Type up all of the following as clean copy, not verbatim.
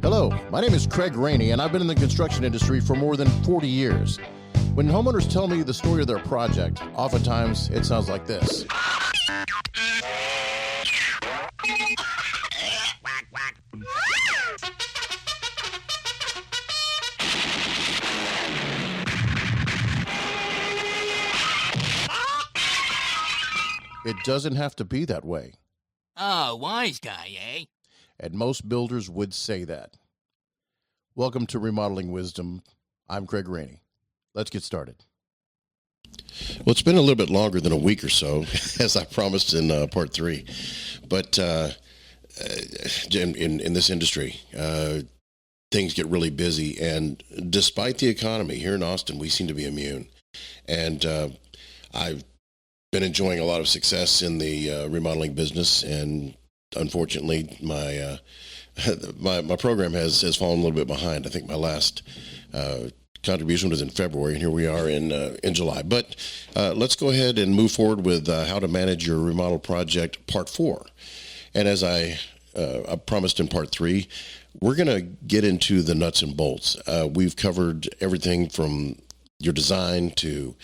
Hello, my name is Craig Rainey, and I've been in the construction industry for more than 40 years. When homeowners tell me the story of their project, oftentimes it sounds like this. It doesn't have to be that way. Oh, wise guy, eh? And most builders would say that. Welcome to Remodeling Wisdom. I'm Craig Rainey. Let's get started. Well, it's been a little bit longer than a week or so, as I promised in part 3. But in this industry, things get really busy. And despite the economy here in Austin, we seem to be immune. And I've been enjoying a lot of success in the remodeling business, and unfortunately, my program has fallen a little bit behind. I think my last contribution was in February, and here we are in July. But let's go ahead and move forward with how to manage your remodel project, Part 4. And as I promised in Part 3, we're going to get into the nuts and bolts. We've covered everything from your design to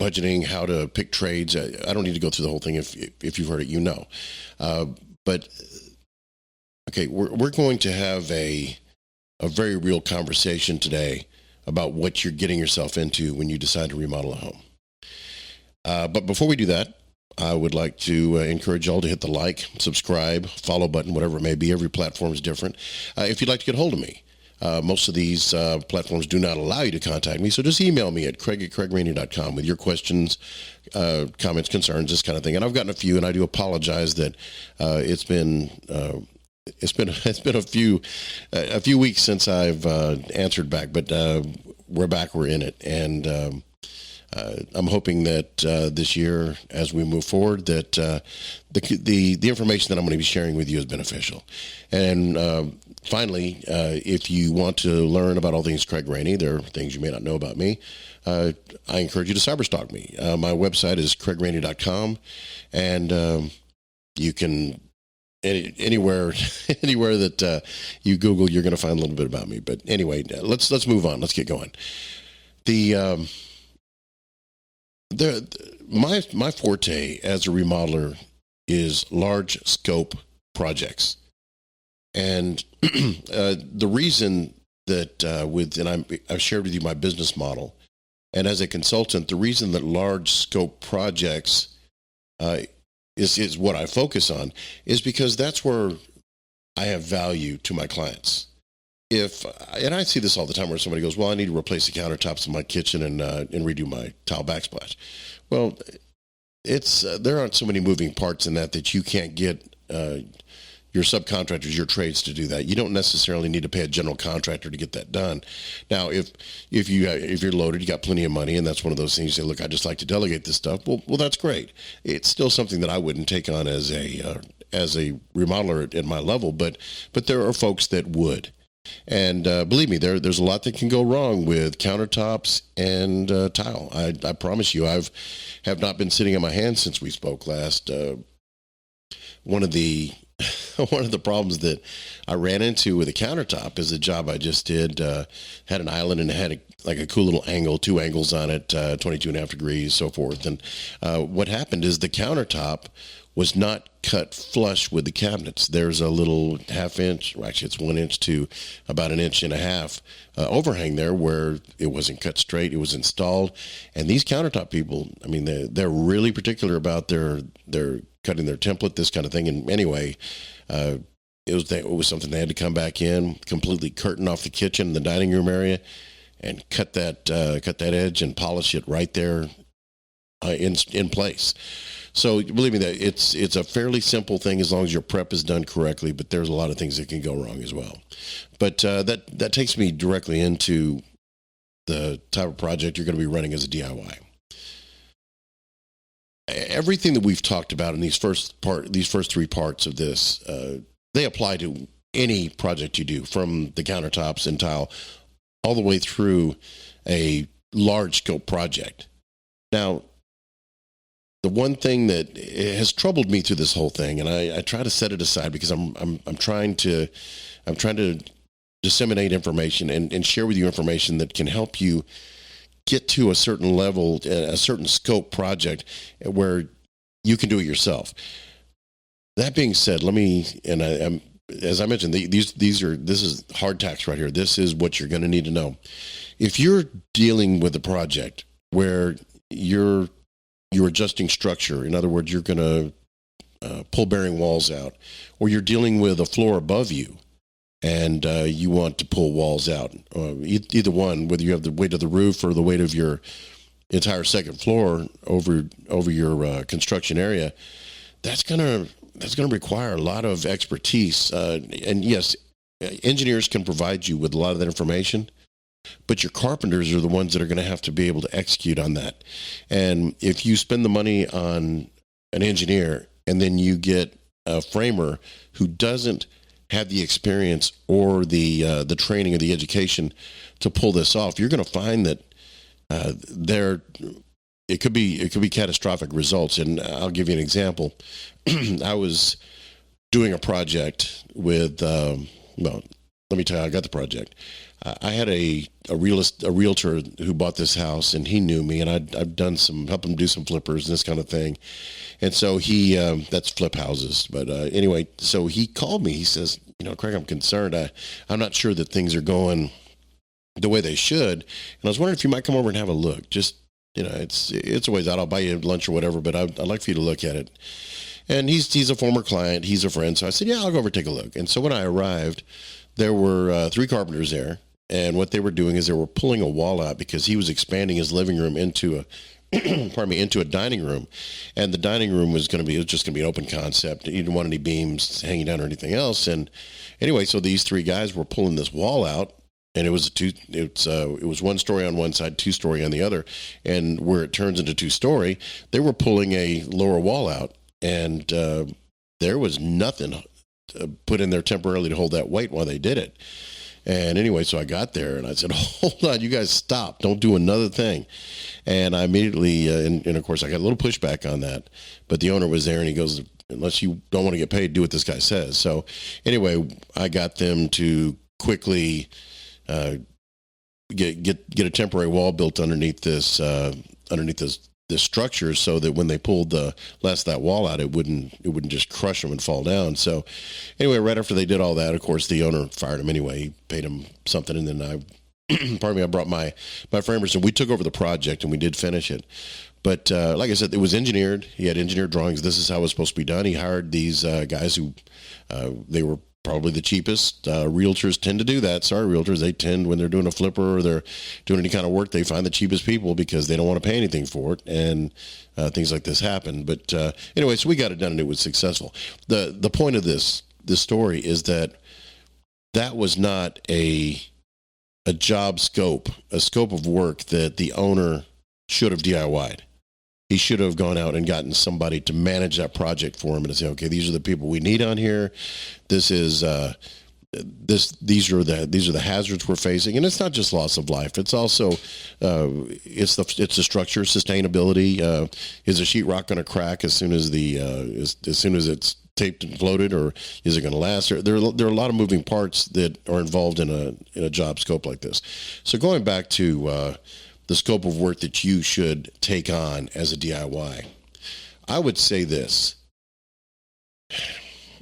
budgeting, how to pick trades. I don't need to go through the whole thing. If you've heard it, you know. But okay, we're going to have a very real conversation today about what you're getting yourself into when you decide to remodel a home. But before we do that, I would like to encourage y'all to hit the like, subscribe, follow button, whatever it may be. Every platform is different. If you'd like to get a hold of me, most of these platforms do not allow you to contact me, so just email me at craig@craigrainey.com with your questions, comments, concerns, this kind of thing. And I've gotten a few, and I do apologize that it's been a few weeks since I've answered back, but we're back, we're in it, and I'm hoping that this year, as we move forward, that the information that I'm going to be sharing with you is beneficial. And finally, if you want to learn about all things Craig Rainey, there are things you may not know about me, I encourage you to cyberstalk me. My website is craigrainey.com, and you can anywhere that you Google, you're going to find a little bit about me. But anyway, let's move on. Let's get going. My forte as a remodeler is large scope projects. And the reason that I've shared with you my business model, and as a consultant, the reason that large scope projects is what I focus on is because that's where I have value to my clients. And I see this all the time where somebody goes, well, I need to replace the countertops in my kitchen and redo my tile backsplash. Well, there aren't so many moving parts in that you can't get your subcontractors, your trades to do that. You don't necessarily need to pay a general contractor to get that done. Now, if you're loaded, you got plenty of money, and that's one of those things you say, look, I just like to delegate this stuff. Well, that's great. It's still something that I wouldn't take on as a remodeler at my level, but there are folks that would. And believe me, there's a lot that can go wrong with countertops and tile. I promise you, have not been sitting on my hands since we spoke last. One of the problems that I ran into with a countertop is a job I just did, had an island and it had a cool little angle, 2 angles on it, 22.5 degrees, so forth. And what happened is the countertop was not cut flush with the cabinets. There's a little half-inch, or actually it's 1 inch to about 1.5 inches overhang there where it wasn't cut straight. It was installed, and these countertop people, I mean, they're really particular about their cutting their template, this kind of thing. And anyway, it was something they had to come back in, completely curtain off the kitchen and the dining room area, and cut that edge and polish it right there in place. So believe me, that it's a fairly simple thing as long as your prep is done correctly, but there's a lot of things that can go wrong as well. But that takes me directly into the type of project you're going to be running as a DIY. Everything that we've talked about in these first 3 parts of this, they apply to any project you do, from the countertops and tile all the way through a large scope project. Now, the one thing that has troubled me through this whole thing, and I try to set it aside because I'm trying to I'm trying to disseminate information and share with you information that can help you get to a certain level, a certain scope project where you can do it yourself. That being said, as I mentioned, this is hard tax right here. This is what you're going to need to know. If you're dealing with a project where you're adjusting structure, in other words, you're going to pull bearing walls out, or you're dealing with a floor above you, and you want to pull walls out, either one, whether you have the weight of the roof or the weight of your entire second floor over your construction area, that's gonna require a lot of expertise. And yes, engineers can provide you with a lot of that information, but your carpenters are the ones that are going to have to be able to execute on that. And if you spend the money on an engineer and then you get a framer who doesn't have the experience or the training or the education to pull this off, you're going to find that it could be catastrophic results. And I'll give you an example. I was doing a project with let me tell you how I got the project. I had a realtor who bought this house, and he knew me, and I've helped him do some flippers and this kind of thing. And so he, that's flip houses. But anyway, so he called me. He says, Craig, I'm concerned. I'm not sure that things are going the way they should. And I was wondering if you might come over and have a look. Just, it's a ways out. I'll buy you lunch or whatever, but I'd like for you to look at it. And he's a former client. He's a friend. So I said, yeah, I'll go over and take a look. And so when I arrived, there were 3 carpenters there. And what they were doing is they were pulling a wall out because he was expanding his living room into a dining room. And the dining room was just going to be an open concept. He didn't want any beams hanging down or anything else. And anyway, so these 3 guys were pulling this wall out, and it was it was 1 story on one side, 2 story on the other. And where it turns into 2 story, they were pulling a lower wall out, and there was nothing put in there temporarily to hold that weight while they did it. And anyway, so I got there and I said, hold on, you guys stop. Don't do another thing. And I immediately, and of course, I got a little pushback on that. But the owner was there and he goes, unless you don't want to get paid, do what this guy says. So anyway, I got them to quickly get a temporary wall built underneath this structure, so that when they pulled the last of that wall out, it wouldn't just crush them and fall down. So anyway, right after they did all that, of course, the owner fired him anyway. He paid him something, and then I brought my framers, and we took over the project, and we did finish it. But like I said, it was engineered. He had engineered drawings. This is how it was supposed to be done. He hired these guys who they were probably the cheapest. Realtors tend to do that. Sorry, realtors. They tend, when they're doing a flipper or they're doing any kind of work, they find the cheapest people because they don't want to pay anything for it. And things like this happen. But anyway, so we got it done and it was successful. The point of this story is that was not a job scope, a scope of work that the owner should have DIY'd. He should have gone out and gotten somebody to manage that project for him and say, okay, these are the people we need on here. This is these are the hazards we're facing, and it's not just loss of life. It's also it's the structure, sustainability. Is a sheetrock going to crack as soon as as soon as it's taped and floated, or is it going to last? There are a lot of moving parts that are involved in a job scope like this. So going back to the scope of work that you should take on as a DIY, I would say this: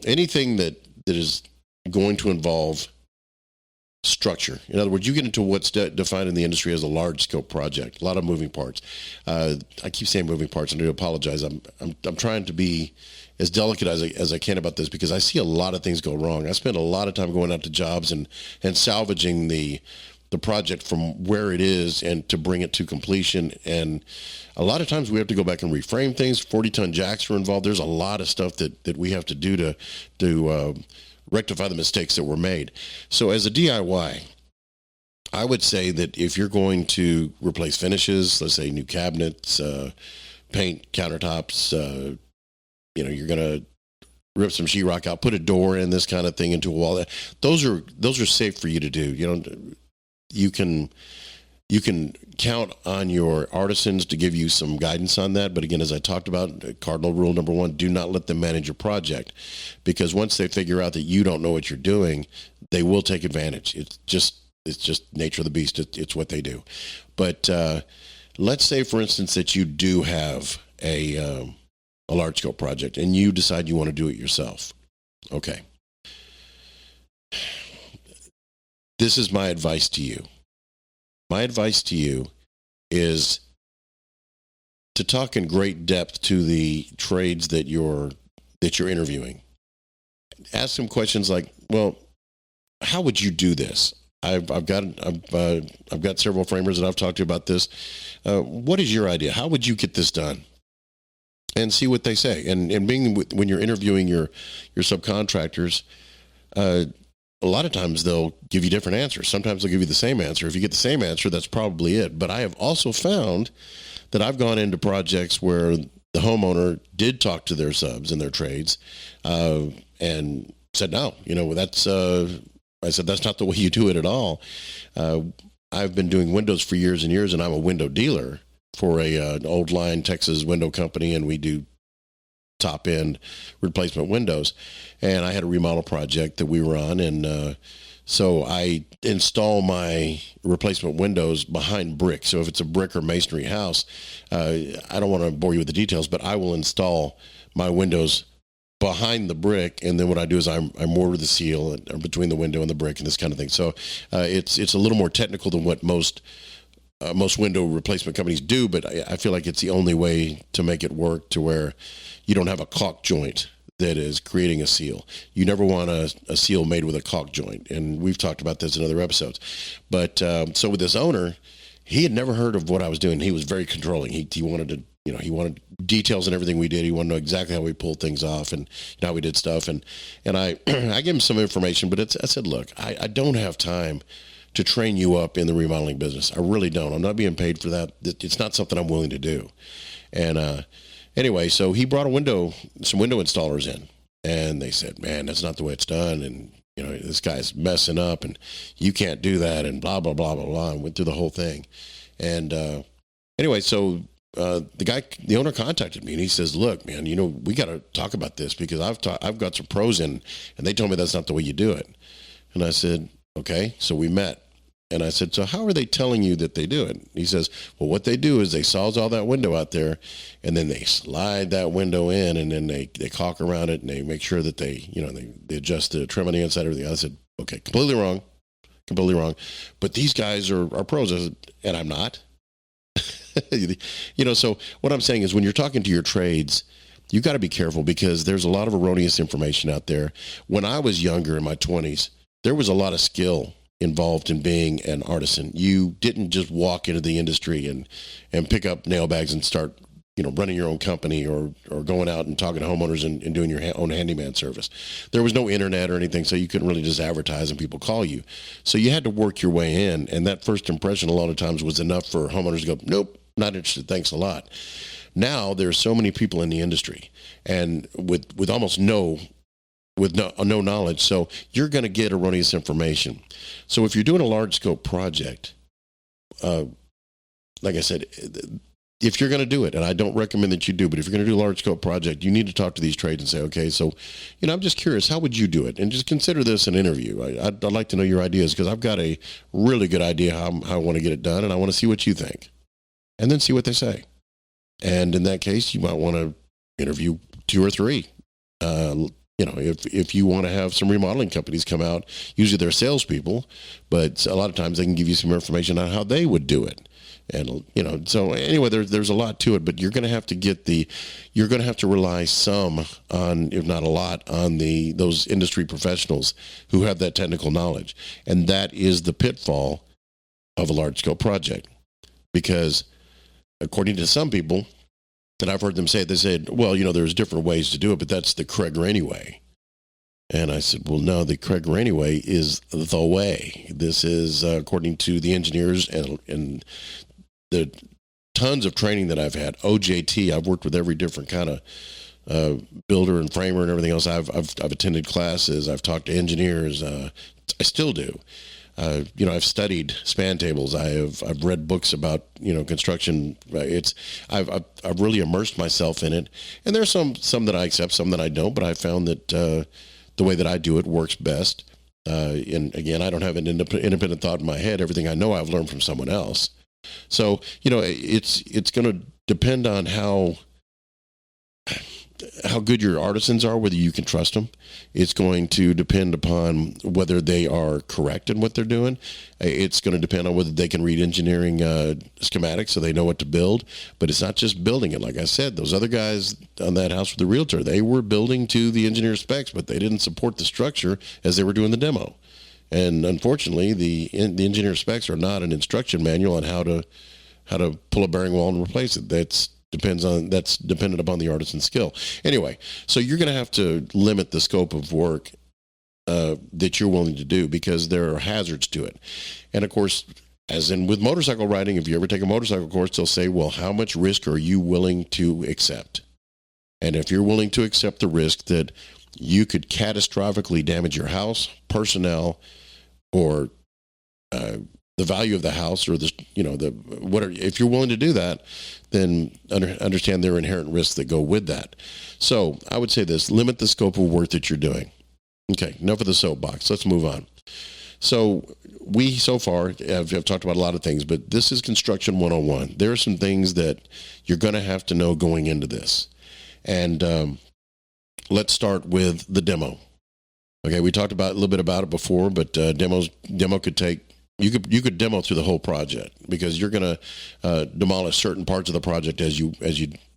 anything that is going to involve structure. In other words, you get into what's defined in the industry as a large scope project, a lot of moving parts. I keep saying moving parts, and I do apologize. I'm trying to be as delicate as I can about this, because I see a lot of things go wrong. I spend a lot of time going out to jobs and salvaging the project from where it is and to bring it to completion. And a lot of times we have to go back and reframe things. 40-ton jacks are involved. There's a lot of stuff that we have to do to rectify the mistakes that were made. So as a DIY, I would say that if you're going to replace finishes, let's say new cabinets, paint countertops, you're going to rip some sheetrock out, put a door in, this kind of thing, into a wall. Those are safe for you to do. You can count on your artisans to give you some guidance on that. But again, as I talked about, cardinal rule number 1, do not let them manage your project, because once they figure out that you don't know what you're doing, they will take advantage. It's just nature of the beast. It's what they do. But let's say, for instance, that you do have a large scale project and you decide you want to do it yourself. Okay. This is my advice to you. My advice to you is to talk in great depth to the trades that you're interviewing. Ask them questions like, well, how would you do this? I've got several framers that I've talked to about this. What is your idea? How would you get this done? And see what they say. And when you're interviewing your subcontractors, a lot of times they'll give you different answers. Sometimes they'll give you the same answer. If you get the same answer, that's probably it. But I have also found that I've gone into projects where the homeowner did talk to their subs and their trades, and said, no, I said, that's not the way you do it at all. I've been doing windows for years and years, and I'm a window dealer for an old line Texas window company, and we do top end replacement windows. And I had a remodel project that we were on, and so I install my replacement windows behind brick. So if it's a brick or masonry house, I don't want to bore you with the details, but I will install my windows behind the brick, and then what I do is I mortar the seal between the window and the brick and this kind of thing. So it's a little more technical than what most window replacement companies do, but I feel like it's the only way to make it work to where you don't have a caulk joint that is creating a seal. You never want a seal made with a caulk joint, and we've talked about this in other episodes. But so with this owner, he had never heard of what I was doing. He was very controlling. He wanted to, he wanted details in everything we did. He wanted to know exactly how we pulled things off and how we did stuff. And I I gave him some information, but I said, look, I don't have time to train you up in the remodeling business. I really don't. I'm not being paid for that. It's not something I'm willing to do. And anyway, so he brought some window installers in, and they said, man, that's not the way it's done. And, this guy's messing up, and you can't do that, and blah, blah, blah, blah, blah, and went through the whole thing. And anyway, so the owner contacted me, and he says, look, man, we got to talk about this because I've got some pros in, and they told me that's not the way you do it. And I said, okay. So we met, and I said, so how are they telling you that they do it? He says, well, what they do is they sawzall that window out there, and then they slide that window in, and then they caulk around it, and they make sure that they adjust the trim on the inside, everything. I said, okay, completely wrong. But these guys are pros. I said, and I'm not. So what I'm saying is when you're talking to your trades, you got to be careful because there's a lot of erroneous information out there. When I was younger in my 20s, there was a lot of skill involved in being an artisan. You didn't just walk into the industry and pick up nail bags and start, running your own company or going out and talking to homeowners and doing your own handyman service. There was no internet or anything, so you couldn't really just advertise and people call you. So you had to work your way in, and that first impression a lot of times was enough for homeowners to go, nope, not interested, thanks a lot. Now there's so many people in the industry, and with almost no knowledge, so you're going to get erroneous information. So if you're doing a large scope project, like I said, if you're going to do it, and I don't recommend that you do, but if you're going to do a large scope project, you need to talk to these trades and say, okay, so, I'm just curious, how would you do it? And just consider this an interview. I'd like to know your ideas because I've got a really good idea how I want to get it done, and I want to see what you think. And then see what they say. And in that case, you might want to interview 2 or 3. If you want to have some remodeling companies come out, usually they're salespeople, but a lot of times they can give you some information on how they would do it. And, so anyway, there's a lot to it, but you're going to have to rely some on, if not a lot, on those industry professionals who have that technical knowledge. And that is the pitfall of a large scale project, because according to some people that I've heard them say, they said, well, there's different ways to do it, but that's the Craig Rainey way. And I said, well, no, the Craig Rainey way is the way. This is according to the engineers and the tons of training that I've had. OJT, I've worked with every different kind of builder and framer and everything else. I've attended classes. I've talked to engineers. I still do. I've studied span tables. I've read books about construction. I've really immersed myself in it, and there's some that I accept, some that I don't. But I found that the way that I do it works best. And again, I don't have an independent thought in my head. Everything I know, I've learned from someone else. So, it's going to depend on how good your artisans are, whether you can trust them. It's going to depend upon whether they are correct in what they're doing. It's going to depend on whether they can read engineering schematics so they know what to build. But it's not just building it. Like I said, those other guys on that house with the realtor, they were building to the engineer specs, but they didn't support the structure as they were doing the demo. And unfortunately, the engineer specs are not an instruction manual on how to pull a bearing wall and replace it. That's dependent upon the artisan's skill. Anyway, so you're going to have to limit the scope of work that you're willing to do, because there are hazards to it. And of course, as in with motorcycle riding, if you ever take a motorcycle course, they'll say, well, how much risk are you willing to accept? And if you're willing to accept the risk that you could catastrophically damage your house, personnel, or the value of the house, or if you're willing to do that, then understand there are inherent risks that go with that. So I would say this: limit the scope of work that you're doing. Okay, enough of the soapbox. Let's move on. So we so far have talked about a lot of things, but this is construction 101. There are some things that you're going to have to know going into this. And let's start with the demo. Okay, we talked about a little bit about it before, but demo could take. You could demo through the whole project, because you're going to demolish certain parts of the project as you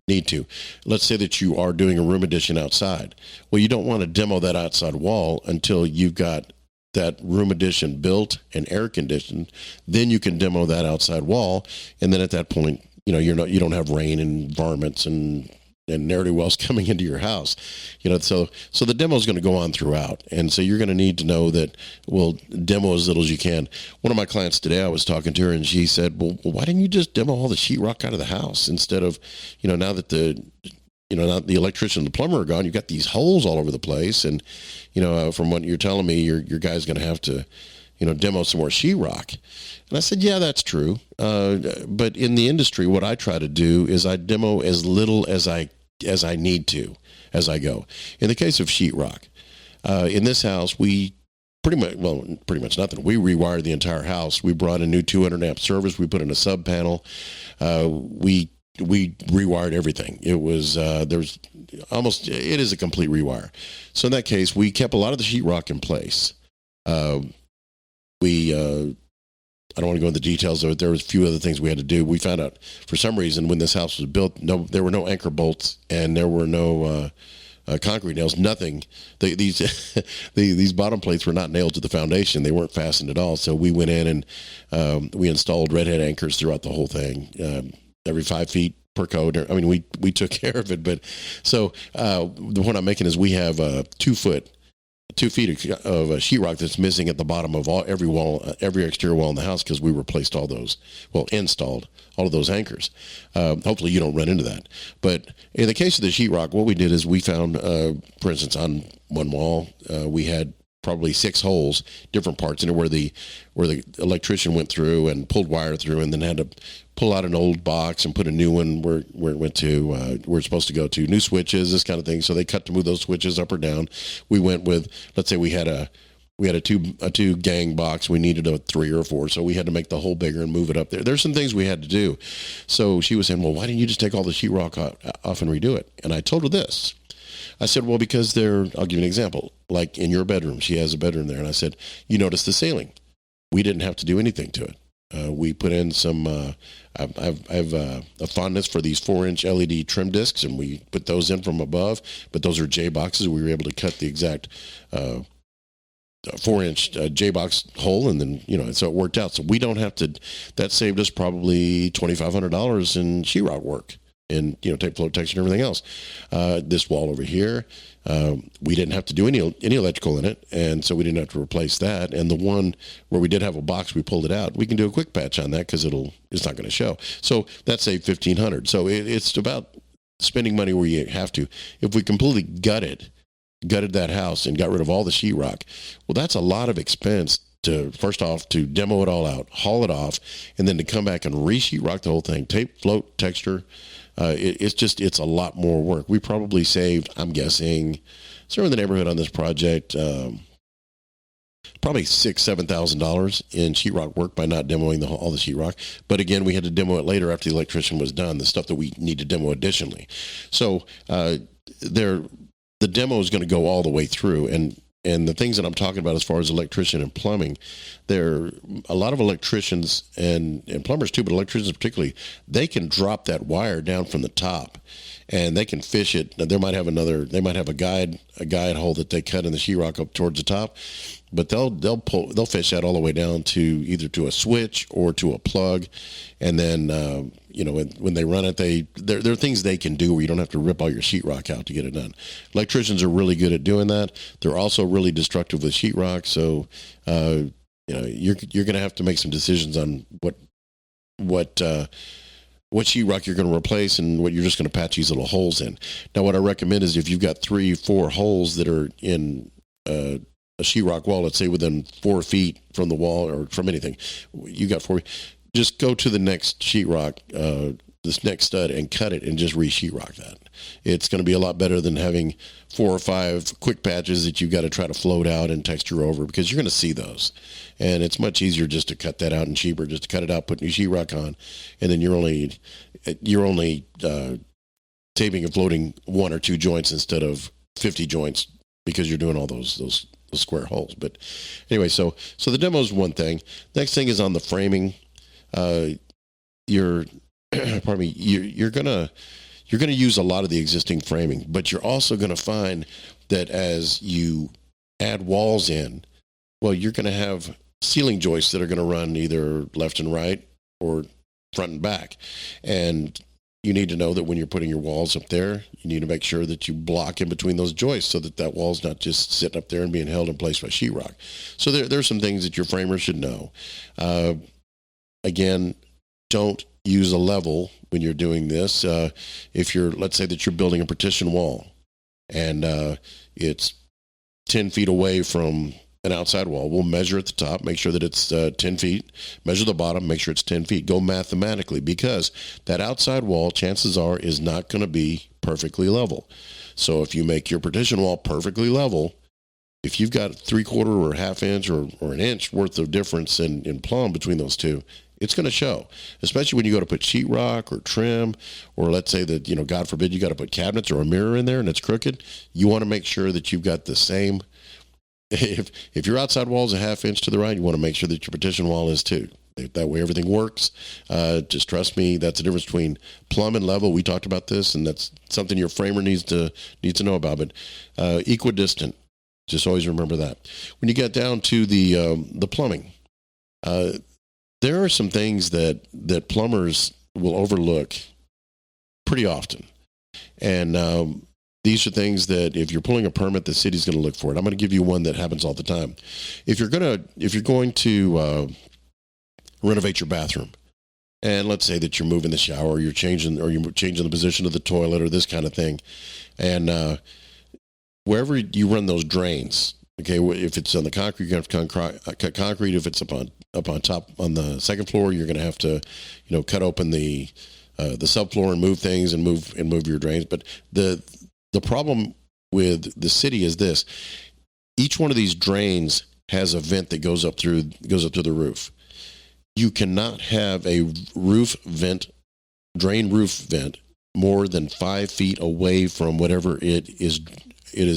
need to. Let's say that you are doing a room addition outside. Well, you don't want to demo that outside wall until you've got that room addition built and air conditioned. Then you can demo that outside wall, and then at that point, you don't have rain and varmints and ne'er-do-wells coming into your house, so the demo is going to go on throughout. And so you're going to need to know that, well, demo as little as you can. One of my clients today, I was talking to her, and she said, well, why didn't you just demo all the sheetrock out of the house instead of, now that the electrician and the plumber are gone, you've got these holes all over the place. And, from what you're telling me, your guy's going to have to, demo some more sheetrock. And I said, yeah, that's true. But in the industry, what I try to do is I demo as little as I need to as I go. In the case of sheetrock, in this house, we pretty much nothing. We rewired the entire house. We brought a new 200 amp service. We put in a sub panel. We rewired everything. It was it is a complete rewire. So in that case, we kept a lot of the sheetrock in place. I don't want to go into the details of it. There was a few other things we had to do. We found out for some reason when this house was built, there were no anchor bolts, and there were no concrete nails. Nothing. These bottom plates were not nailed to the foundation. They weren't fastened at all. So we went in and we installed redhead anchors throughout the whole thing, every 5 feet per code. I mean, we took care of it. But so the point I'm making is we have 2 feet of sheetrock that's missing at the bottom of every wall, every exterior wall in the house, because we replaced installed all of those anchors. Hopefully you don't run into that. But in the case of the sheetrock, what we did is we found, for instance, on one wall, we had probably 6 holes, different parts in it, where the electrician went through and pulled wire through, and then had to pull out an old box and put a new one where it went to, where it's supposed to go to, new switches, this kind of thing. So they cut to move those switches up or down. We went with, let's say we had a 2 gang box. We needed a 3 or 4. So we had to make the hole bigger and move it up there. There's some things we had to do. So she was saying, well, why didn't you just take all the sheetrock off and redo it? And I told her this. I said, well, because I'll give you an example. Like in your bedroom, she has a bedroom there. And I said, you notice the ceiling. We didn't have to do anything to it. We put in some, I have a fondness for these 4-inch LED trim discs, and we put those in from above, but those are J boxes. We were able to cut the exact 4-inch J box hole, and then, so it worked out. So we don't have to, that saved us probably $2,500 in sheetrock work. And, tape float texture and everything else. This wall over here, we didn't have to do any electrical in it, and so we didn't have to replace that. And the one where we did have a box, we pulled it out. We can do a quick patch on that because it's not going to show. So that saved $1,500. So it's about spending money where you have to. If we completely gutted that house and got rid of all the sheetrock, well, that's a lot of expense to, first off, to demo it all out, haul it off, and then to come back and re-sheetrock the whole thing, tape, float, texture. It's a lot more work. We probably saved, I'm guessing, somewhere in the neighborhood on this project, probably $6,000-$7,000 in sheetrock work by not demoing all the sheetrock. But again, we had to demo it later after the electrician was done, the stuff that we need to demo additionally. So the demo is going to go all the way through, and the things that I'm talking about as far as electrician and plumbing, there a lot of electricians and plumbers too, but electricians particularly, they can drop that wire down from the top and they can fish it. They might have a guide hole that they cut in the sheetrock up towards the top, but they'll fish that all the way down to either to a switch or to a plug. And then, when they run it, there are things they can do where you don't have to rip all your sheetrock out to get it done. Electricians are really good at doing that. They're also really destructive with sheetrock. So, you're going to have to make some decisions on what sheetrock you're going to replace and what you're just going to patch these little holes in. Now, what I recommend is if you've got 3-4 holes that are in a sheetrock wall, let's say within 4 feet from the wall or from anything, you got 4. Just go to the next sheetrock, this next stud, and cut it and just re-sheetrock that. It's going to be a lot better than having 4 or 5 quick patches that you've got to try to float out and texture over, because you're going to see those. And it's much easier just to cut that out and cheaper just to cut it out, put new sheetrock on, and then you're only taping and floating 1 or 2 joints instead of 50 joints because you're doing all those square holes. But anyway, so the demo is one thing. Next thing is on the framing. You're gonna use a lot of the existing framing, but you're also gonna find that as you add walls in, well, you're gonna have ceiling joists that are gonna run either left and right or front and back. And you need to know that when you're putting your walls up there, you need to make sure that you block in between those joists so that wall's not just sitting up there and being held in place by sheetrock. So there's some things that your framer should know. Again, don't use a level when you're doing this. If let's say that you're building a partition wall and it's 10 feet away from an outside wall, we'll measure at the top, make sure that it's 10 feet, measure the bottom, make sure it's 10 feet. Go mathematically, because that outside wall, chances are, is not going to be perfectly level. So if you make your partition wall perfectly level, if you've got 3/4 or ½ inch or an inch worth of difference in plumb between those two, it's going to show, especially when you go to put sheetrock or trim, or let's say that, God forbid, you got to put cabinets or a mirror in there and it's crooked. You want to make sure that you've got the same. If your outside wall is a ½ inch to the right, you want to make sure that your partition wall is too. That way everything works. Just trust me, that's the difference between plumb and level. We talked about this, and that's something your framer needs to know about. But equidistant, just always remember that. When you get down to the plumbing, there are some things that plumbers will overlook pretty often. And these are things that if you're pulling a permit, the city's going to look for it. I'm going to give you one that happens all the time. If you're going to renovate your bathroom, and let's say that you're moving the shower, or you're changing the position of the toilet, or this kind of thing, and wherever you run those drains, okay, if it's on the concrete, you're going to have to cut concrete. If it's up on top on the second floor, you're going to have to, cut open the subfloor and move things and move your drains. But the problem with the city is this: each one of these drains has a vent that goes up to the roof. You cannot have a drain roof vent more than 5 feet away from whatever it is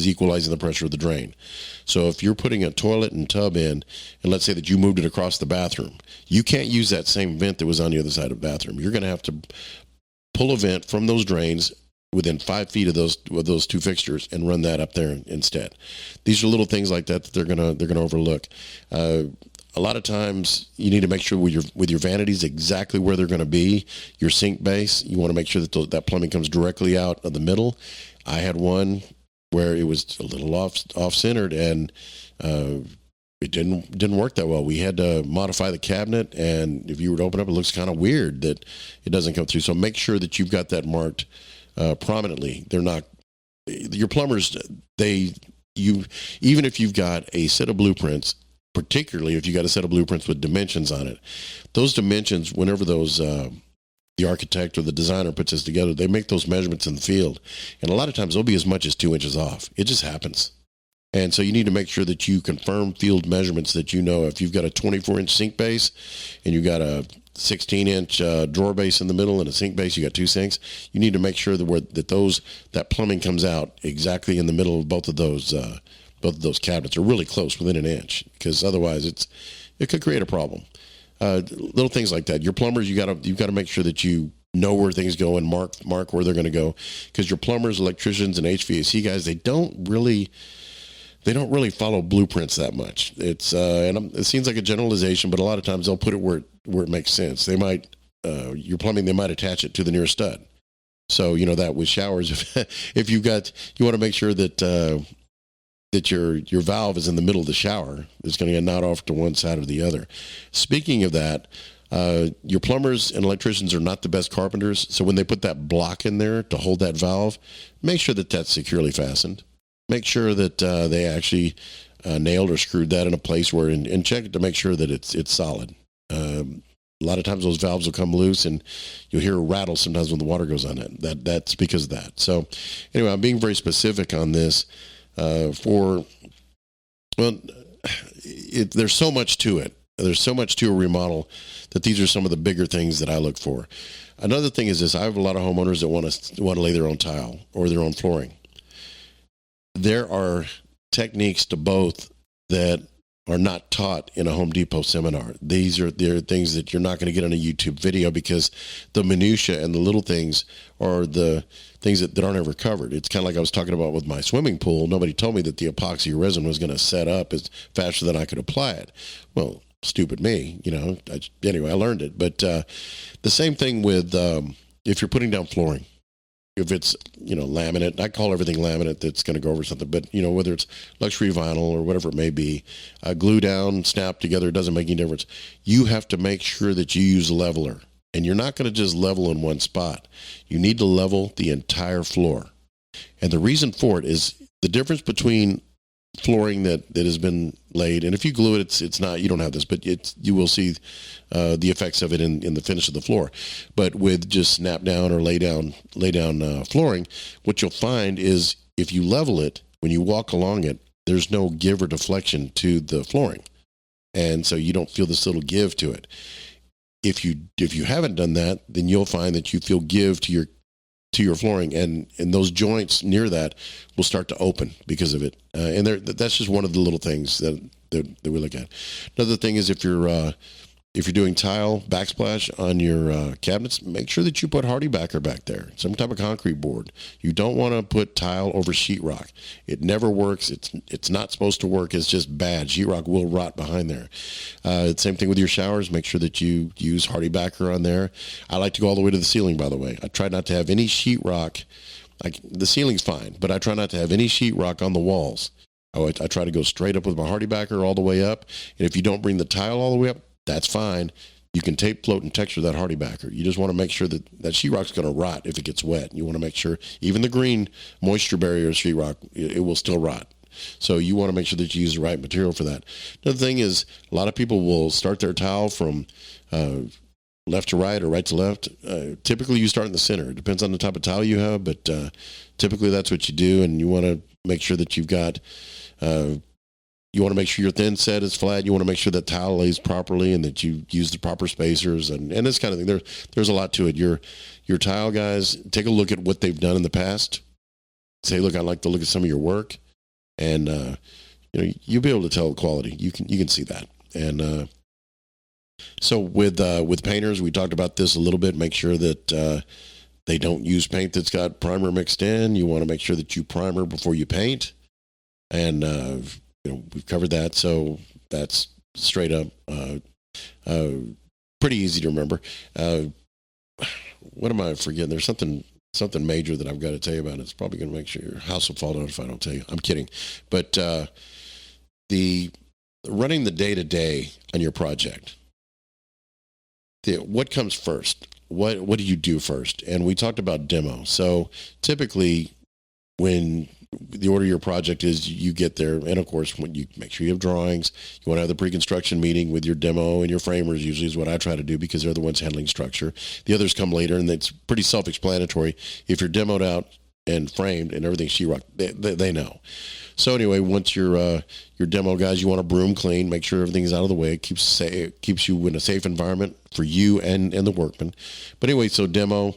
equalizing the pressure of the drain. So if you're putting a toilet and tub in, and let's say that you moved it across the bathroom, you can't use that same vent that was on the other side of the bathroom. You're going to have to pull a vent from those drains within 5 feet of those two fixtures and run that up there instead. These are little things like that they're gonna overlook. A lot of times you need to make sure with your vanities exactly where they're going to be. Your sink base, you want to make sure that plumbing comes directly out of the middle. I had one where it was a little off-centered, and it didn't work that well. We had to modify the cabinet, and if you were to open up, it looks kind of weird that it doesn't come through. So make sure that you've got that marked prominently. They're not your plumbers. Even if you've got a set of blueprints, particularly if you got a set of blueprints with dimensions on it, those dimensions, whenever the architect or the designer puts this together, they make those measurements in the field, and a lot of times they'll be as much as 2 inches off. It just happens. And so you need to make sure that you confirm field measurements that you know if you've got a 24-inch sink base and you've got a 16-inch drawer base in the middle and a sink base, you got two sinks. You need to make sure that plumbing comes out exactly in the middle of both of those cabinets, or really close, within an inch, because otherwise it could create a problem. Little things like that. Your plumbers, you've got to make sure that you know where things go and mark where they're going to go, because your plumbers, electricians, and HVAC guys, they don't really follow blueprints that much. It seems like a generalization, but a lot of times they'll put it where it makes sense. They might your plumbing, they might attach it to the nearest stud. So you know that with showers, if you want to make sure that your valve is in the middle of the shower, it's going to get not off to one side or the other. Speaking of that, your plumbers and electricians are not the best carpenters, so when they put that block in there to hold that valve, make sure that that's securely fastened. Make sure that they actually nailed or screwed that in a place where, and check it to make sure that it's solid. A lot of times those valves will come loose, and you'll hear a rattle sometimes when the water goes on it. That's because of that. So anyway, I'm being very specific on this. There's so much to it. There's so much to a remodel that these are some of the bigger things that I look for. Another thing is this: I have a lot of homeowners that want to lay their own tile or their own flooring. There are techniques to both that are not taught in a Home Depot seminar. They're things that you're not going to get on a YouTube video, because the minutia and the little things are the things that aren't ever covered. It's kind of like I was talking about with my swimming pool. Nobody told me that the epoxy resin was going to set up as faster than I could apply it. Well, stupid me, anyway, I learned it. But the same thing with if you're putting down flooring. If it's, laminate, I call everything laminate that's going to go over something, but, whether it's luxury vinyl or whatever it may be, glue down, snap together, it doesn't make any difference. You have to make sure that you use a leveler, and you're not going to just level in one spot. You need to level the entire floor. And the reason for it is the difference between flooring that has been laid, and if you glue it, it's not, you don't have this, but you will see the effects of it in the finish of the floor. But with just snap down or lay down flooring, what you'll find is if you level it, when you walk along it, there's no give or deflection to the flooring, and so you don't feel this little give to it. If you haven't done that, then you'll find that you feel give to your flooring, and those joints near that will start to open because of it. And that's just one of the little things that we look at. Another thing is if you're doing tile backsplash on your cabinets, make sure that you put hardy backer back there, some type of concrete board. You don't want to put tile over sheetrock. It never works. It's not supposed to work. It's just bad. Sheetrock will rot behind there. Same thing with your showers. Make sure that you use hardy backer on there. I like to go all the way to the ceiling, by the way. I try not to have any sheetrock. The ceiling's fine, but I try not to have any sheetrock on the walls. I try to go straight up with my hardy backer all the way up. And if you don't bring the tile all the way up, that's fine. You can tape, float, and texture that hardy backer. You just want to make sure that sheetrock's going to rot if it gets wet. You want to make sure even the green moisture barrier sheetrock, it will still rot. So you want to make sure that you use the right material for that. Another thing is a lot of people will start their tile from left to right or right to left. Typically you start in the center. It depends on the type of tile you have, but typically that's what you do, and you want to make sure that you've got you want to make sure your thin set is flat. You want to make sure that tile lays properly and that you use the proper spacers and this kind of thing. There's a lot to it. Your tile guys, take a look at what they've done in the past. Say, look, I'd like to look at some of your work, and you'll be able to tell the quality. You can see that. And so with painters, we talked about this a little bit. Make sure that they don't use paint that's got primer mixed in. You want to make sure that you primer before you paint. And we've covered that, so that's straight up pretty easy to remember. What am I forgetting? There's something major that I've got to tell you about. It's probably going to make sure your house will fall down if I don't tell you. I'm kidding. But the running the day-to-day on your project, what comes first? What do you do first? And we talked about demo. So typically when the order of your project is you get there, and of course when you make sure you have drawings, you want to have the pre-construction meeting with your demo and your framers, usually is what I try to do, because they're the ones handling structure. The others come later, and it's pretty self-explanatory. If you're demoed out and framed and everything's sheetrock, they know. So anyway, once your demo guys, you want to broom clean, make sure everything's out of the way. It keeps you in a safe environment for you and the workman. But anyway, so demo,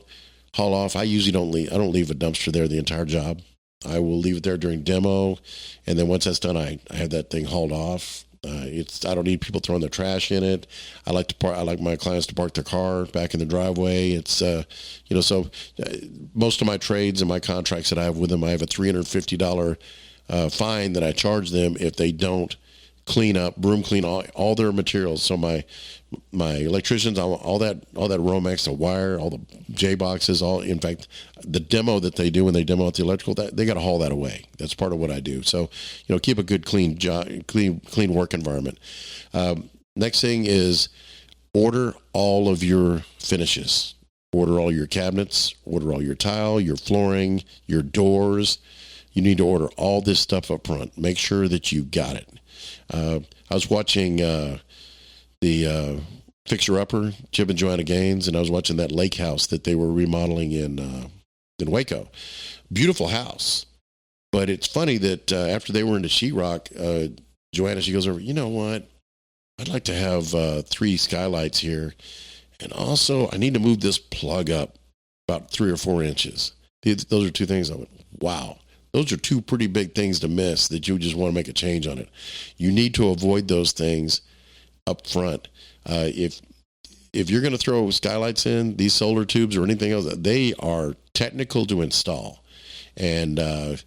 haul off. I usually don't leave a dumpster there the entire job. I will leave it there during demo, and then once that's done, I have that thing hauled off. I don't need people throwing their trash in it. I like my clients to park their car back in the driveway. It's most of my trades and my contracts that I have with them, I have a $350 fine that I charge them if they don't broom clean all their materials. So my electricians, all that Romex, the wire, all the J boxes, in fact, the demo that they do when they demo out the electrical, they got to haul that away. That's part of what I do. So, keep a good clean work environment. Next thing is order all of your finishes. Order all your cabinets, order all your tile, your flooring, your doors. You need to order all this stuff up front. Make sure that you got it. I was watching the Fixer Upper, Jim and Joanna Gaines, and I was watching that lake house that they were remodeling in Waco. Beautiful house. But it's funny that after they were into sheetrock, Joanna, she goes over, you know what? I'd like to have 3 skylights here. And also, I need to move this plug up about 3 or 4 inches. Those are 2 things. I went, wow. Those are 2 pretty big things to miss that you just want to make a change on it. You need to avoid those things up front. If you're going to throw skylights in, these solar tubes or anything else, they are technical to install. And there's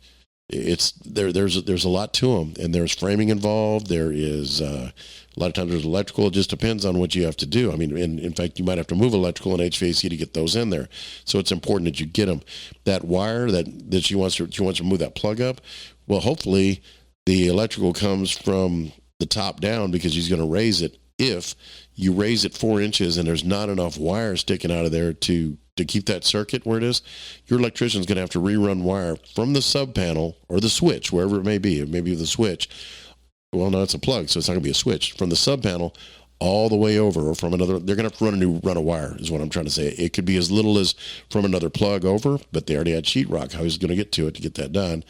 a lot to them. And there's framing involved. There is a lot of times there's electrical. It just depends on what you have to do. I mean, in fact, you might have to move electrical and HVAC to get those in there. So it's important that you get them. That wire that she wants to move that plug up, well, hopefully the electrical comes from the top down because she's going to raise it. If you raise it 4 inches and there's not enough wire sticking out of there to keep that circuit where it is, your electrician's going to have to rerun wire from the sub panel or the switch, wherever it may be. It may be the switch. Well, no, it's a plug, so it's not going to be a switch. From the sub panel all the way over, or from another, they're going to have to run a new run of wire, is what I'm trying to say. It could be as little as from another plug over, but they already had sheetrock. How he's going to get to it to get that done.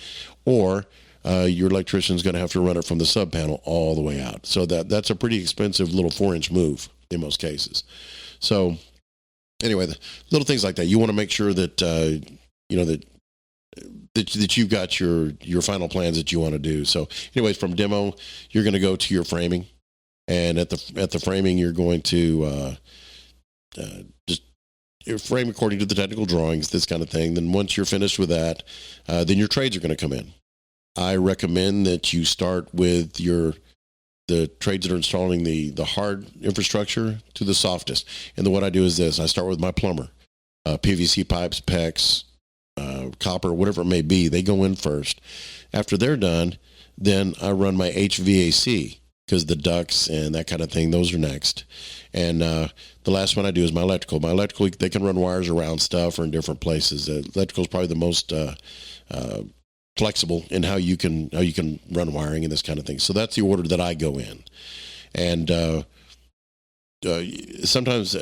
Or your electrician's going to have to run it from the sub panel all the way out. So that's a pretty expensive little 4-inch move in most cases. So anyway, the little things like that, you want to make sure that that you've got your final plans that you want to do. So anyways, from demo, you're going to go to your framing, and at the framing, you're going to just frame according to the technical drawings, this kind of thing. Then once you're finished with that, then your trades are going to come in. I recommend that you start with the trades that are installing the hard infrastructure to the softest. And then what I do is this: I start with my plumber, PVC pipes, PEX, copper, whatever it may be. They go in first. After they're done, then I run my HVAC, because the ducts and that kind of thing, those are next. And the last one I do is my electrical. My electrical, they can run wires around stuff or in different places. Electrical is probably the most flexible in how you can run wiring and this kind of thing. So that's the order that I go in. And sometimes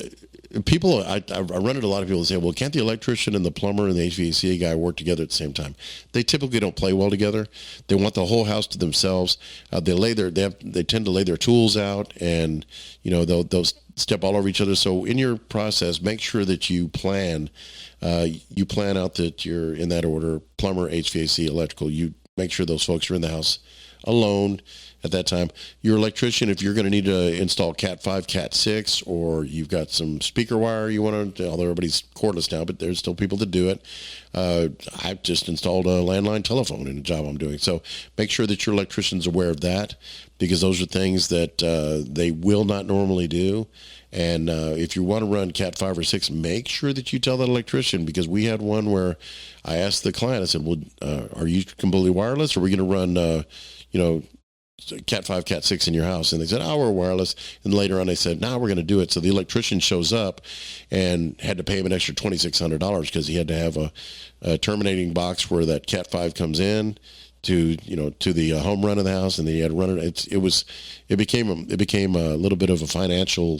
people, I run into a lot of people that say, well, can't the electrician and the plumber and the HVAC guy work together at the same time? They typically don't play well together. They want the whole house to themselves. They tend to lay their tools out, and they'll step all over each other. So in your process, make sure that you plan out that you're in that order: plumber, HVAC, electrical. You make sure those folks are in the house alone at that time. Your electrician, if you're going to need to install Cat 5, Cat 6, or you've got some speaker wire you want to, although everybody's cordless now, but there's still people that do it. I've just installed a landline telephone in a job I'm doing. So make sure that your electrician's aware of that, because those are things that they will not normally do. And if you want to run Cat 5 or 6, make sure that you tell that electrician, because we had one where I asked the client, I said, well, are you completely wireless, or are we going to run, Cat 5, Cat 6 in your house? And they said, we're wireless. And later on they said, we're going to do it. So the electrician shows up and had to pay him an extra $2,600 because he had to have a terminating box where that Cat 5 comes in to the home run of the house, and then he had to run it. It became a little bit of a financial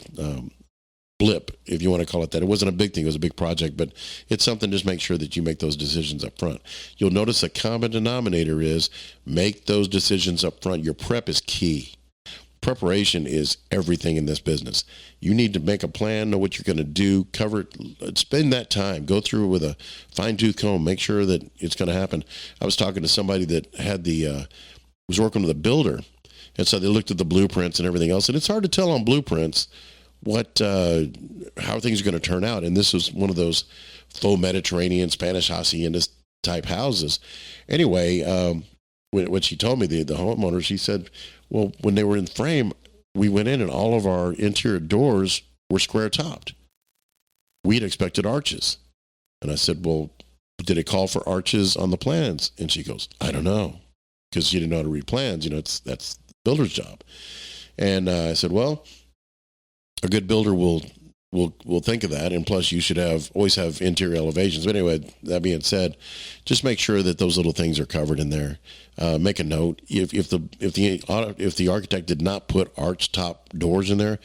blip, if you want to call it that. It wasn't a big thing. It was a big project, but it's something. Just make sure that you make those decisions up front. You'll notice a common denominator is make those decisions up front. Your prep is key. Preparation is everything in this business. You need to make a plan, know what you're going to do, cover it, spend that time, go through it with a fine-tooth comb, make sure that it's going to happen. I was talking to somebody that had was working with a builder, and so they looked at the blueprints and everything else, and it's hard to tell on blueprints how things are going to turn out. And this was one of those faux Mediterranean Spanish hacienda type houses. Anyway, when she told me, the homeowner, she said, well, when they were in frame, we went in and all of our interior doors were square topped. We'd expected arches. And I said, well, did it call for arches on the plans? And she goes, I don't know, because she didn't know how to read plans. That's the builder's job. And I said, well, a good builder will think of that, and plus you should always have interior elevations. But anyway, that being said, just make sure that those little things are covered in there. Make a note if the architect did not put arch top doors in there,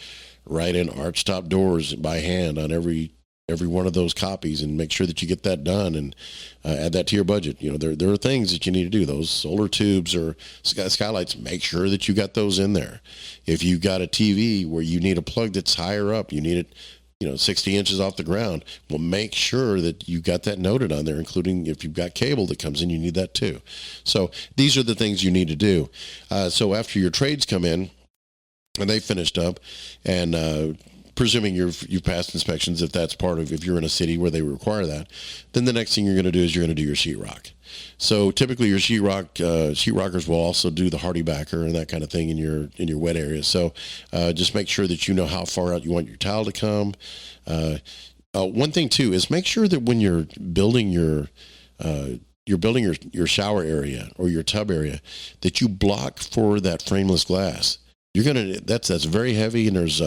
write in arch top doors by hand on every one of those copies, and make sure that you get that done, and add that to your budget. There are things that you need to do. Those solar tubes or skylights, make sure that you got those in there. If you got a TV where you need a plug that's higher up, you need it 60 inches off the ground, well, make sure that you got that noted on there, including if you've got cable that comes in, you need that too. So these are the things you need to do. So after your trades come in and they finished up, and presuming you've passed inspections, if you're in a city where they require that, then the next thing you're going to do is you're going to do your sheetrock. So typically your sheetrockers will also do the hardy backer and that kind of thing in your wet area. So just make sure that you know how far out you want your tile to come. One thing too is make sure that when you're building your shower area or your tub area, that you block for that frameless glass. That's very heavy, and there's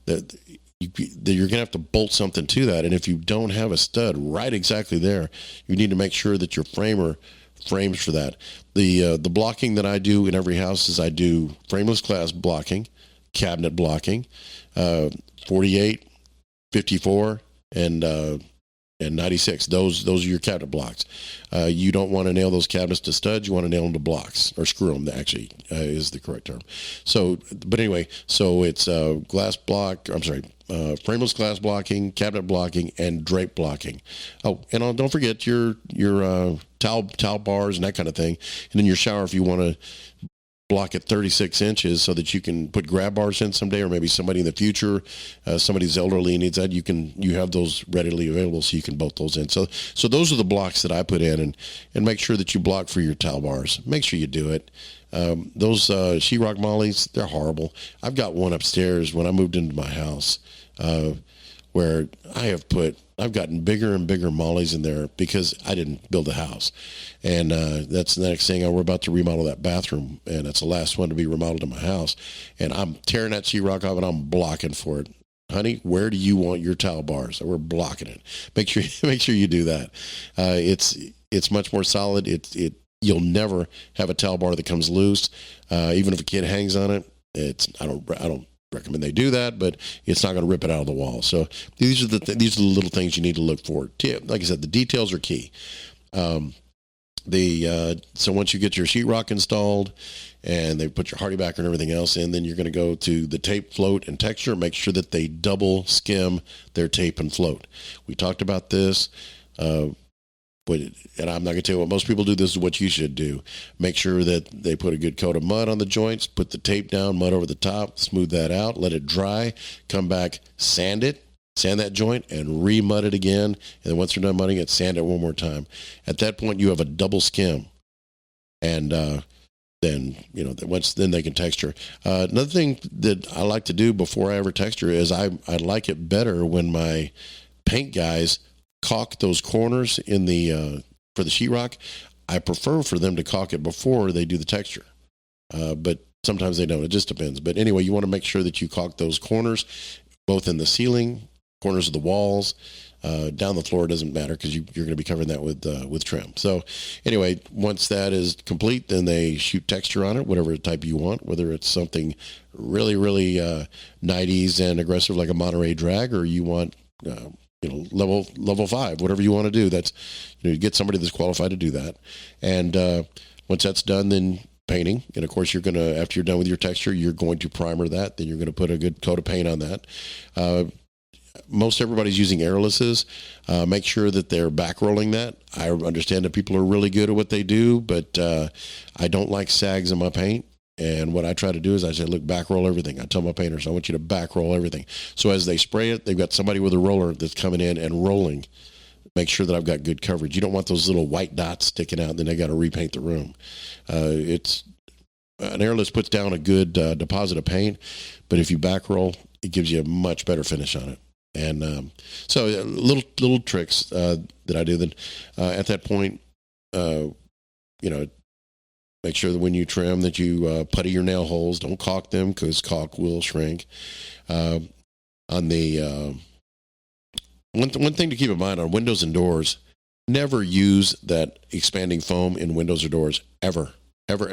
that you're going to have to bolt something to that. And if you don't have a stud right exactly there, you need to make sure that your framer frames for that. The blocking that I do in every house is I do frameless glass blocking, cabinet blocking, 48, 54, and 96. Those are your cabinet blocks. You don't want to nail those cabinets to studs. You want to nail them to blocks, or screw them, actually, is the correct term. So, but anyway, so it's frameless glass blocking, cabinet blocking, and drape blocking. Oh, and don't forget your towel bars and that kind of thing. And then your shower, if you want to block at 36 inches so that you can put grab bars in someday, or maybe somebody in the future, somebody's elderly needs that, you have those readily available, so you can bolt those in. So those are the blocks that I put in, and make sure that you block for your towel bars. Make sure you do it. Those sheetrock mollies, they're horrible. I've got one upstairs when I moved into my house, where I've gotten bigger and bigger mollies in there because I didn't build a house. And that's the next thing. We're about to remodel that bathroom, and it's the last one to be remodeled in my house. And I'm tearing that sheetrock off, and I'm blocking for it. Honey, where do you want your towel bars? So we're blocking it. Make sure you do that. It's much more solid. You'll never have a towel bar that comes loose, even if a kid hangs on it. I don't recommend they do that, but it's not going to rip it out of the wall. So these are the little things you need to look for. Like I said, the details are key. So once you get your sheetrock installed and they put your hardy backer and everything else in, then you're going to go to the tape, float, and texture. Make sure that they double skim their tape and float. We talked about this. And I'm not going to tell you what most people do. This is what you should do. Make sure that they put a good coat of mud on the joints, put the tape down, mud over the top, smooth that out, let it dry, come back, sand that joint, and re-mud it again. And then once you're done mudding it, sand it one more time. At that point, you have a double skim. And then they can texture. Another thing that I like to do before I ever texture is I like it better when my paint guys caulk those corners in for the sheetrock. I prefer for them to caulk it before they do the texture, but sometimes they don't. It just depends. But anyway, you want to make sure that you caulk those corners, both in the ceiling, corners of the walls, Down the floor doesn't matter because you're going to be covering that with trim. So anyway, once that is complete, then they shoot texture on it, whatever type you want, whether it's something really, really 90s and aggressive like a Monterey drag, or you want level 5, whatever you want to do. That's, you get somebody that's qualified to do that. And once that's done, then painting. And of course, you're going to, after you're done with your texture, you're going to primer that. Then you're going to put a good coat of paint on that. Most everybody's using airlesses. Make sure that they're back rolling that. I understand that people are really good at what they do, but I don't like sags in my paint. And what I try to do is I say, look, back roll everything. I tell my painters, I want you to back roll everything. So as they spray it, they've got somebody with a roller that's coming in and rolling. Make sure that I've got good coverage. You don't want those little white dots sticking out, and then they got to repaint the room. It's an airless puts down a good deposit of paint, but if you back roll, it gives you a much better finish on it. And so little tricks that I do. Then at that point, make sure that when you trim that you putty your nail holes. Don't caulk them because caulk will shrink. On the one thing to keep in mind on windows and doors, never use that expanding foam in windows or doors ever. Never,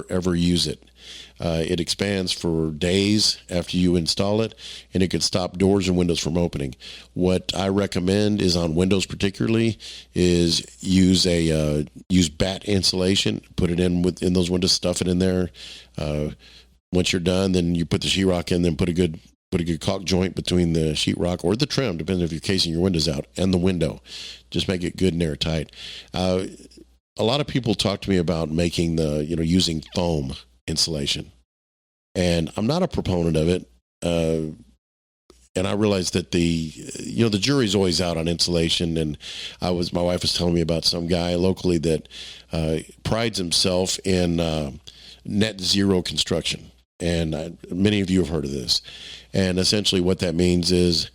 ever use it. It expands for days after you install it, and it could stop doors and windows from opening. What I recommend is on windows particularly is use batt insulation, put it in within those windows, stuff it in there. Once you're done, then you put the sheetrock in, then put a good caulk joint between the sheetrock or the trim, depending if you're casing your windows out, and the window. Just make it good and airtight. A lot of people talk to me about making using foam insulation, and I'm not a proponent of it. And I realize that the jury's always out on insulation. And my wife was telling me about some guy locally that prides himself in net zero construction. And many of you have heard of this. And essentially what that means is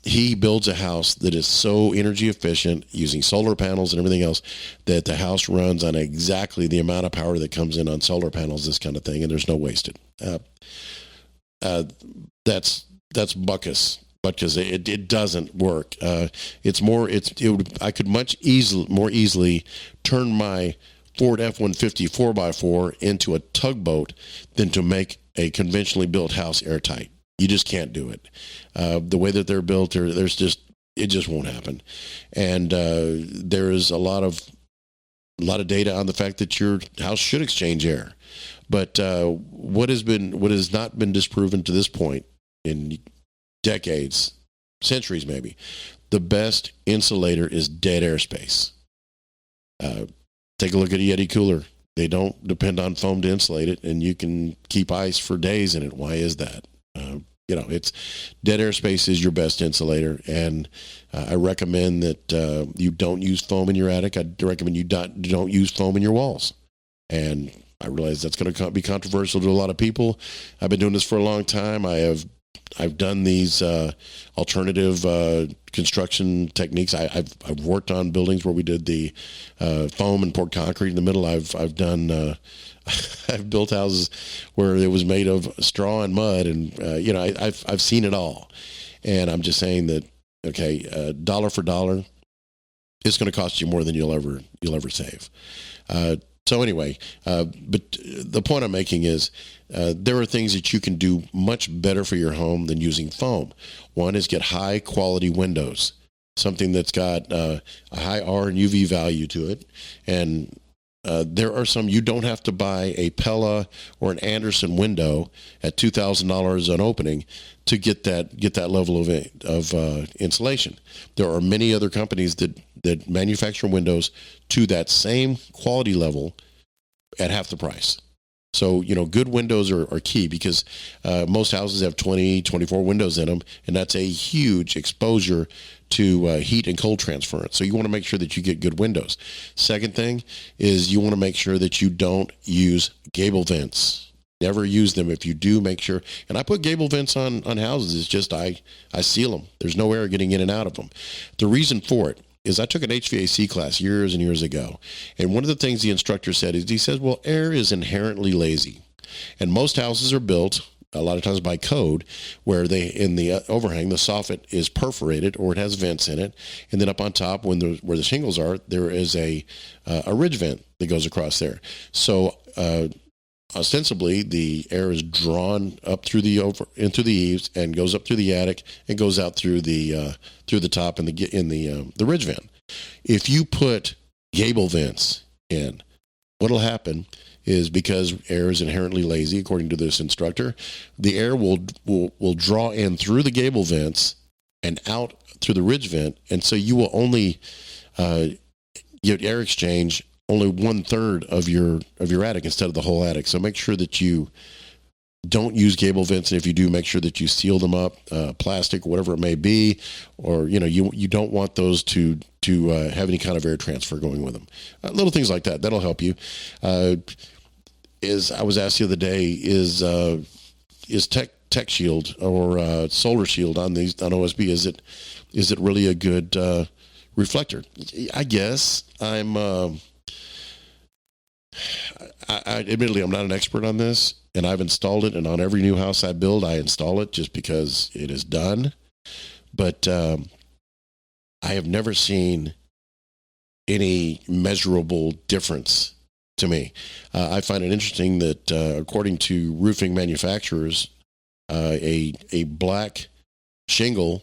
he builds a house that is so energy efficient using solar panels and everything else that the house runs on exactly the amount of power that comes in on solar panels, this kind of thing, and there's no wasted. That's buckus, because it doesn't work. I could more easily turn my Ford F-150 4x4 into a tugboat than to make a conventionally built house airtight. You just can't do it. The way that they're built, it just won't happen. And there is a lot of data on the fact that your house should exchange air. But what has not been disproven to this point in decades, centuries maybe, the best insulator is dead airspace. Take a look at a Yeti cooler. They don't depend on foam to insulate it, and you can keep ice for days in it. Why is that? It's dead airspace is your best insulator, and I recommend that you don't use foam in your attic. I recommend you don't use foam in your walls. And I realize that's going to be controversial to a lot of people. I've been doing this for a long time. I've done these alternative construction techniques. I've worked on buildings where we did the foam and poured concrete in the middle. I've done I've built houses where it was made of straw and mud, and I've seen it all. And I'm just saying that dollar for dollar, it's going to cost you more than you'll ever save. So anyway, but the point I'm making is there are things that you can do much better for your home than using foam. One is get high quality windows, something that's got a high R and UV value to it. And there are some, you don't have to buy a Pella or an Anderson window at $2,000 an opening to get that level of insulation. There are many other companies that manufacture windows to that same quality level at half the price. So, good windows are key, because most houses have 20, 24 windows in them, and that's a huge exposure to heat and cold transference. So you want to make sure that you get good windows. Second thing is you want to make sure that you don't use gable vents. Never use them. If you do, make sure. And I put gable vents on houses. It's just I seal them. There's no air getting in and out of them. The reason for it is I took an HVAC class years and years ago. And one of the things the instructor said is, he says, well, air is inherently lazy. And most houses are built a lot of times by code, where they in the overhang the soffit is perforated or it has vents in it, and then up on top where the shingles are, there is a ridge vent that goes across there. So ostensibly the air is drawn up through into the eaves and goes up through the attic and goes out through the top in the ridge vent. If you put gable vents in, what'll happen is, because air is inherently lazy, according to this instructor, the air will draw in through the gable vents and out through the ridge vent, and so you will only get air exchange only 1/3 of your attic instead of the whole attic. So make sure that you don't use gable vents, and if you do, make sure that you seal them up, plastic, whatever it may be, or you don't want those to have any kind of air transfer going with them. Little things like that'll help you. Is I was asked the other day, is Tech Shield or Solar Shield on OSB, is it really a good reflector? I guess admittedly, I'm not an expert on this, and I've installed it, and on every new house I build, I install it just because it is done. But I have never seen any measurable difference to me. I find it interesting that according to roofing manufacturers, a black shingle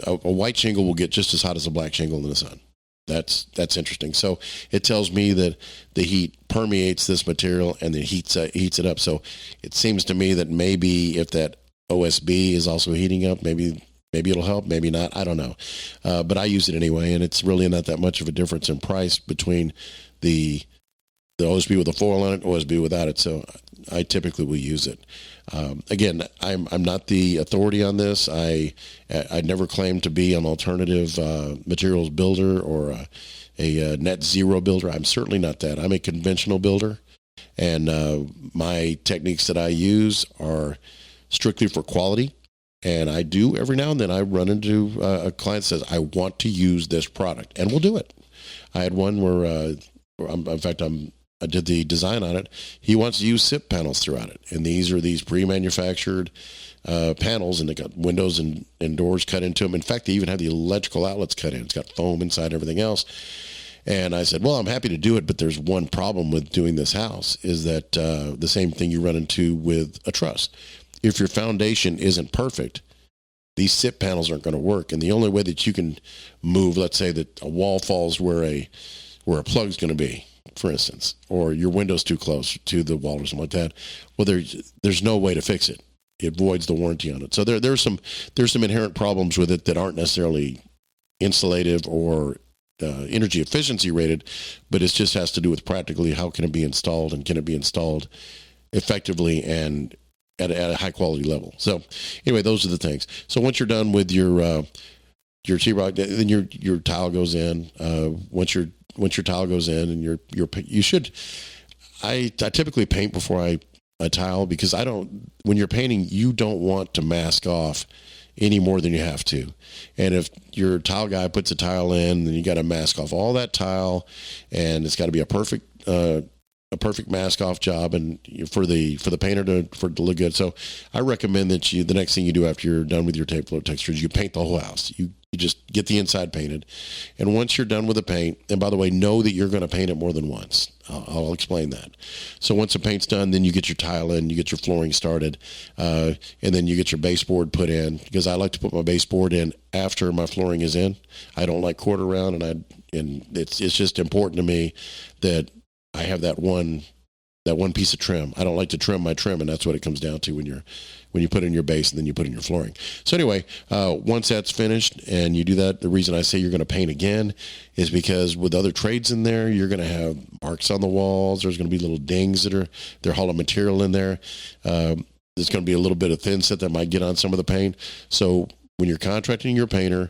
a white shingle will get just as hot as a black shingle in the sun. That's interesting. So it tells me that the heat permeates this material and then heats it up. So it seems to me that maybe if that OSB is also heating up, maybe it'll help, maybe not. I don't know. But I use it anyway, and it's really not that much of a difference in price between the OSB with a foil on it, OSB without it. So I typically will use it. Again, I'm not the authority on this. I never claimed to be an alternative materials builder or a net zero builder. I'm certainly not that. I'm a conventional builder, and my techniques that I use are strictly for quality. And I do every now and then I run into a client says, I want to use this product, and we'll do it. I had one where I did the design on it. He wants to use SIP panels throughout it. And these are pre-manufactured panels, and they got windows and doors cut into them. In fact, they even have the electrical outlets cut in. It's got foam inside, everything else. And I said, well, I'm happy to do it, but there's one problem with doing this house, is that the same thing you run into with a truss. If your foundation isn't perfect, these SIP panels aren't going to work. And the only way that you can move, let's say that a wall falls where a plug's going to be, for instance, or your window's too close to the wall or something like that, well, there's no way to fix it. It voids the warranty on it. So there's some inherent problems with it that aren't necessarily insulative or energy efficiency rated, but it just has to do with practically how can it be installed, and can it be installed effectively and at a high quality level. So anyway, those are the things. So once you're done with your sheetrock, then your tile goes in. Once your tile goes in, and you should. I typically paint before I tile, because when you're painting, you don't want to mask off any more than you have to. And if your tile guy puts a tile in, then you got to mask off all that tile, and it's got to be a perfect mask off job, and for the painter to look good. So I recommend that the next thing you do after you're done with your tape floor textures, you paint the whole house. You just get the inside painted. And once you're done with the paint, and by the way, know that you're going to paint it more than once. I'll explain that. So once the paint's done, then you get your tile in, you get your flooring started, and then you get your baseboard put in, because I like to put my baseboard in after my flooring is in. I don't like quarter round, and it's just important to me that I have that one piece of trim. I don't like to trim my trim, and that's what it comes down to when you put in your base and then you put in your flooring. So anyway, once that's finished and you do that, the reason I say you're going to paint again is because with other trades in there, you're going to have marks on the walls. There's going to be little dings they're hollow material in there. There's going to be a little bit of thin set that might get on some of the paint. So when you're contracting your painter,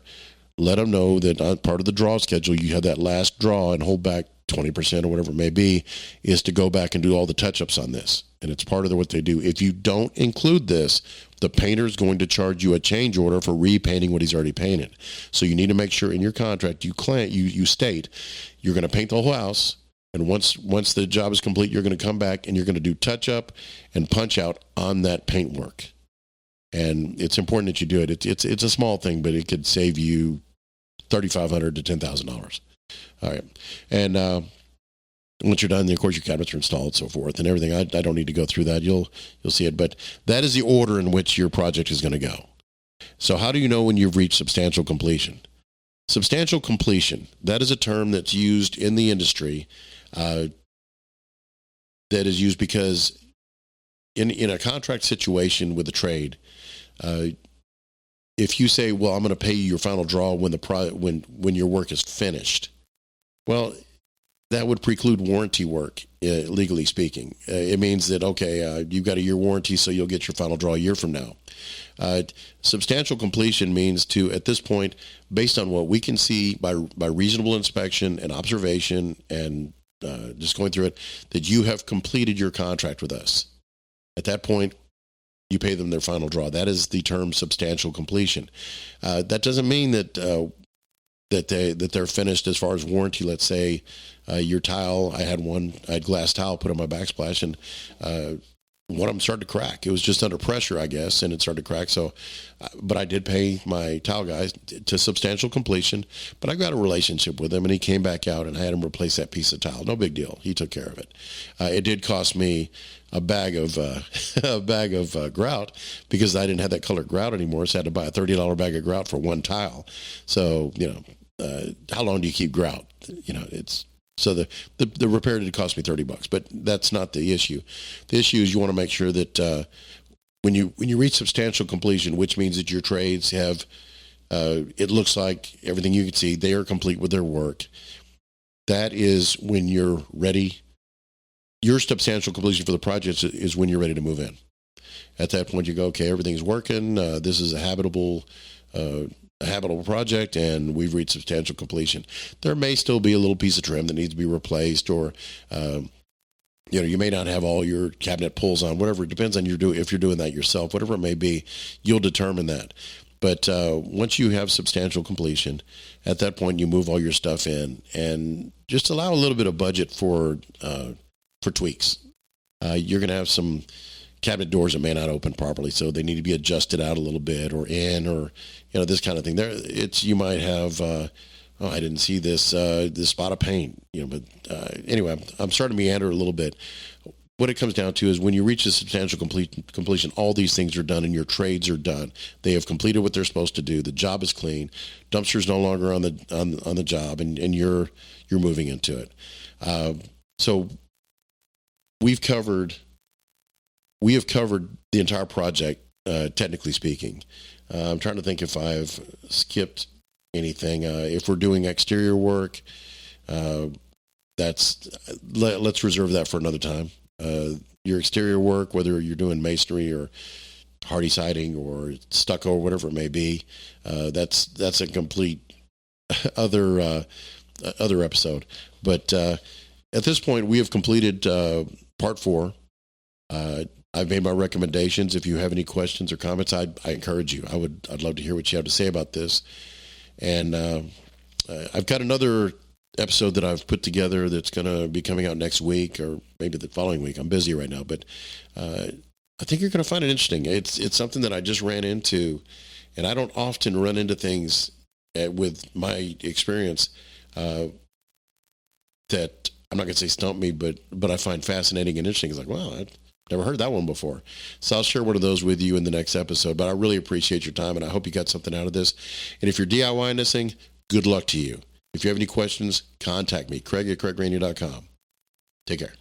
let them know that on part of the draw schedule, you have that last draw and hold back 20% or whatever it may be, is to go back and do all the touch-ups on this. And it's part of what they do. If you don't include this, the painter is going to charge you a change order for repainting what he's already painted. So you need to make sure in your contract you state you're going to paint the whole house, And once the job is complete, you're going to come back and you're going to do touch up and punch out on that paintwork. And it's important that you do it. It's a small thing, but it could save you $3,500 to $10,000. All right. And once you're done, of course, your cabinets are installed and so forth and everything. I don't need to go through that. You'll see it. But that is the order in which your project is going to go. So how do you know when you've reached substantial completion? Substantial completion, that is a term that's used in the industry, that is used because in a contract situation with a trade, if you say, well, I'm going to pay you your final draw when your work is finished, well, that would preclude warranty work, legally speaking. It means that, okay, you've got a year warranty, so you'll get your final draw a year from now. Substantial completion means to, at this point, based on what we can see by reasonable inspection and observation and just going through it, that you have completed your contract with us. At that point, you pay them their final draw. That is the term substantial completion. That doesn't mean that they're finished as far as warranty. Let's say your tile, I had glass tile put on my backsplash, and one of them started to crack. It was just under pressure, I guess, and it started to crack. So, but I did pay my tile guy to substantial completion, but I got a relationship with him, and he came back out, and I had him replace that piece of tile. No big deal. He took care of it. It did cost me a bag of grout because I didn't have that colored grout anymore, so I had to buy a $30 bag of grout for one tile. So, how long do you keep grout? It's so the repair did cost me $30, but that's not the issue. The issue is you want to make sure that when you reach substantial completion, which means that your trades have, it looks like everything you can see, they are complete with their work. That is when you're ready. Your substantial completion for the project is when you're ready to move in. At that point, you go, okay, everything's working. This is a habitable project, and we've reached substantial completion. There may still be a little piece of trim that needs to be replaced, or you may not have all your cabinet pulls on. Whatever, it depends on if you're doing that yourself. Whatever it may be, you'll determine that. But once you have substantial completion, at that point you move all your stuff in, and just allow a little bit of budget for tweaks. You're going to have some cabinet doors that may not open properly, so they need to be adjusted out a little bit, or this kind of thing. You might have I didn't see this spot of paint, but anyway, I'm starting to meander a little bit. What it comes down to is when you reach a substantial completion, all these things are done and your trades are done. They have completed what they're supposed to do. The job is clean. Dumpster's no longer on the job, and you're moving into it. So we have covered the entire project, technically speaking. I'm trying to think if I've skipped anything. If we're doing exterior work, let's reserve that for another time. Your exterior work, whether you're doing masonry or hardy siding or stucco or whatever it may be, that's a complete other episode. But at this point, we have completed part 4. I've made my recommendations. If you have any questions or comments, I encourage you. I'd love to hear what you have to say about this. And I've got another episode that I've put together that's going to be coming out next week, or maybe the following week. I'm busy right now, but I think you're going to find it interesting. It's something that I just ran into, and I don't often run into things with my experience that I'm not going to say stump me, but I find fascinating and interesting. It's like, wow, I've never heard that one before. So I'll share one of those with you in the next episode, but I really appreciate your time, and I hope you got something out of this. And if you're DIYing this thing, good luck to you. If you have any questions, contact me, Craig at CraigRaney.com. Take care.